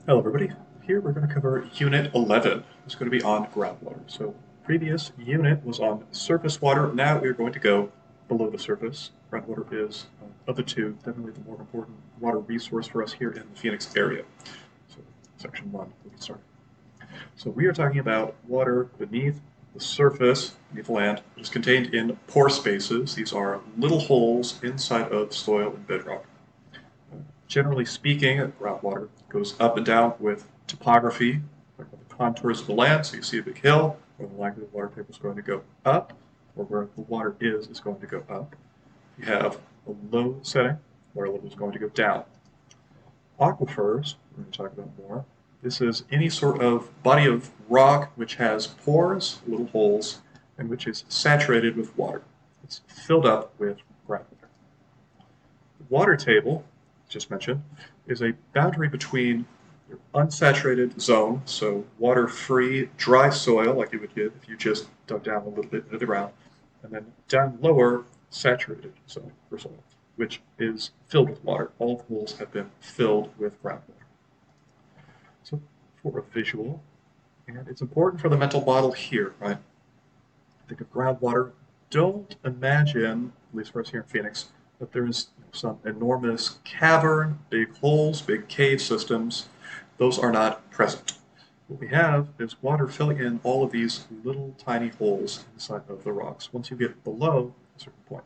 Hello everybody. Here we're going to cover Unit 11. It's going to be on groundwater. So previous unit was on surface water. Now we're going to go below the surface. Groundwater is, of the two, definitely the more important water resource for us here in the Phoenix area. So section 1, we'll get started. So we are talking about water beneath the surface, beneath the land, which is contained in pore spaces. These are little holes inside of soil and bedrock. Generally speaking, groundwater goes up and down with topography, like the contours of the land. So you see a big hill, where the likely the water table is going to go up, or where the water is going to go up. You have a low setting, water level is going to go down. Aquifers, we're going to talk about more. This is any sort of body of rock which has pores, little holes, and which is saturated with water. It's filled up with groundwater. The water table, just mentioned, is a boundary between your unsaturated zone, so water-free, dry soil, like you would get if you just dug down a little bit into the ground, and then down lower, saturated zone for soil, which is filled with water. All the holes have been filled with groundwater. So for a visual, and it's important for the mental model here, right? Think of groundwater. Don't imagine, at least for us here in Phoenix, that there's some enormous cavern, big holes, big cave systems. Those are not present. What we have is water filling in all of these little tiny holes inside of the rocks once you get below a certain point.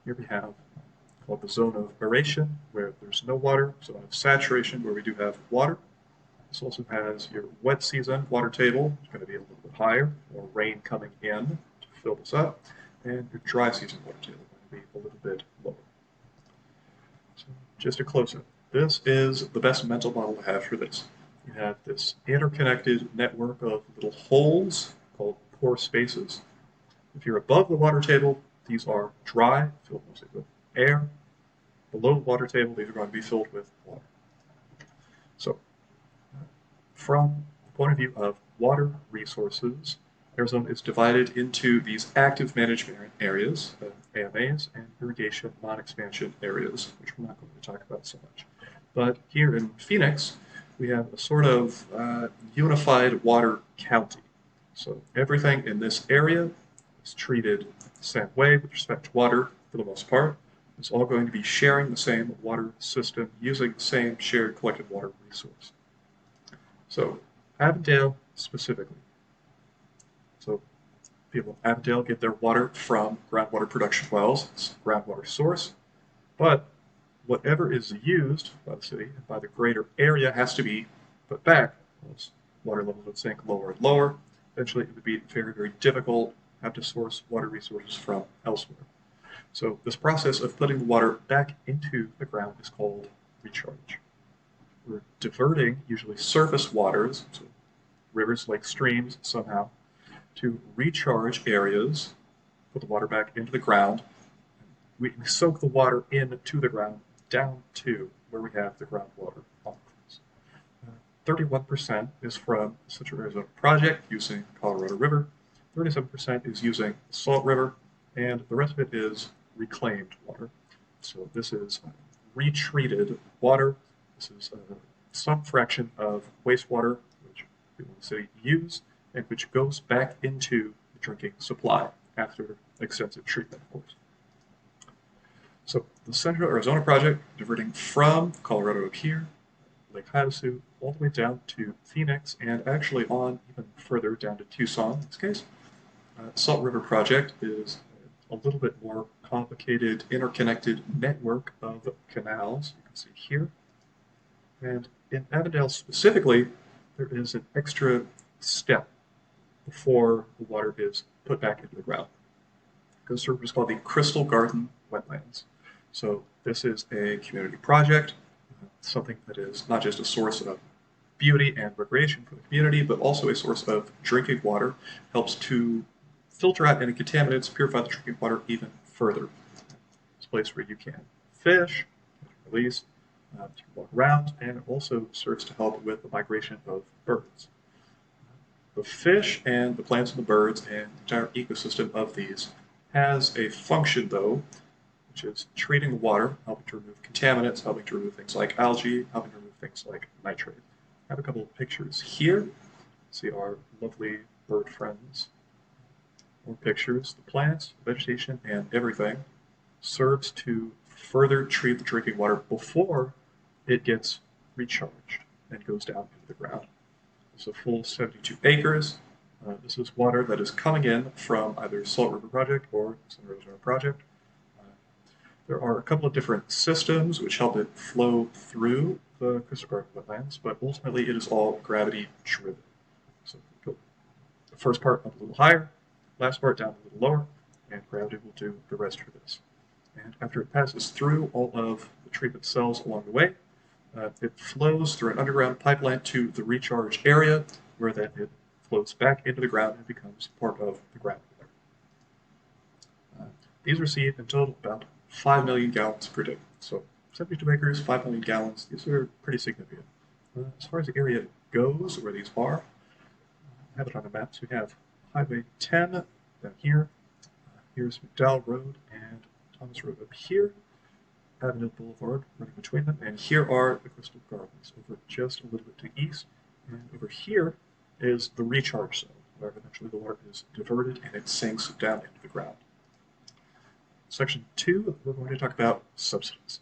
Here we have called the zone of aeration, where there's no water, zone of saturation, where we do have water. This also has your wet season water table, it's going to be a little bit higher, more rain coming in to fill this up, and your dry season water table going to be a little bit lower. So just a close-up. This is the best mental model to have for this. You have this interconnected network of little holes called pore spaces. If you're above the water table, these are dry, filled mostly with air. Below the water table, these are going to be filled with water. So from the point of view of water resources, Arizona is divided into these active management areas, AMAs, and irrigation non-expansion areas, which we're not going to talk about so much. But here in Phoenix, we have a sort of unified water county. So everything in this area is treated the same way with respect to water for the most part. It's all going to be sharing the same water system, using the same shared collected water resource. So Avondale specifically. So people in Avondale get their water from groundwater production wells. It's a groundwater source. But whatever is used by the city and by the greater area has to be put back. Those water levels would sink lower and lower. Eventually, it would be very, very difficult to have to source water resources from elsewhere. So this process of putting the water back into the ground is called recharge. We're diverting usually surface waters, so rivers, lakes, streams somehow, to recharge areas, put the water back into the ground. We soak the water into the ground down to where we have the groundwater aquifers. 31% is from the Central Arizona Project using Colorado River, 37% is using the Salt River, and the rest of it is reclaimed water. So this is retreated water. This is some fraction of wastewater, which people in the city use, and which goes back into the drinking supply after extensive treatment, of course. So the Central Arizona Project, diverting from Colorado up here, Lake Havasu, all the way down to Phoenix, and actually on even further down to Tucson in this case. Salt River Project is a little bit more complicated, interconnected network of canals you can see here. And in Avondale specifically, there is an extra step before the water is put back into the ground. It goes through what is called the Crystal Garden Wetlands. So this is a community project, something that is not just a source of beauty and recreation for the community, but also a source of drinking water, helps to filter out any contaminants, purify the drinking water even further. It's a place where you can fish, release, to walk around, and it also serves to help with the migration of birds. The fish and the plants and the birds and the entire ecosystem of these has a function, though, which is treating the water, helping to remove contaminants, helping to remove things like algae, helping to remove things like nitrate. I have a couple of pictures here. See our lovely bird friends. More pictures. The plants, vegetation, and everything serves to further treat the drinking water before it gets recharged and goes down into the ground. It's a full 72 acres. This is water that is coming in from either Salt River Project or Sun River Project. There are a couple of different systems which help it flow through the Crystal Garden wetlands, but ultimately it is all gravity driven. So go the first part up a little higher, last part down a little lower, and gravity will do the rest for this. And after it passes through all of the treatment cells along the way, it flows through an underground pipeline to the recharge area, where then it flows back into the ground and becomes part of the groundwater. These receive in total about 5 million gallons per day. So 72 acres, 5 million gallons, these are pretty significant. As far as the area goes, where these are, I have it on the map. So we have Highway 10 down here. Here's McDowell Road and Thomas Road up here. Avenue Boulevard running between them. And here are the Crystal Gardens over just a little bit to the east. And over here is the recharge zone, where eventually the water is diverted and it sinks down into the ground. Section 2, we're going to talk about subsidence.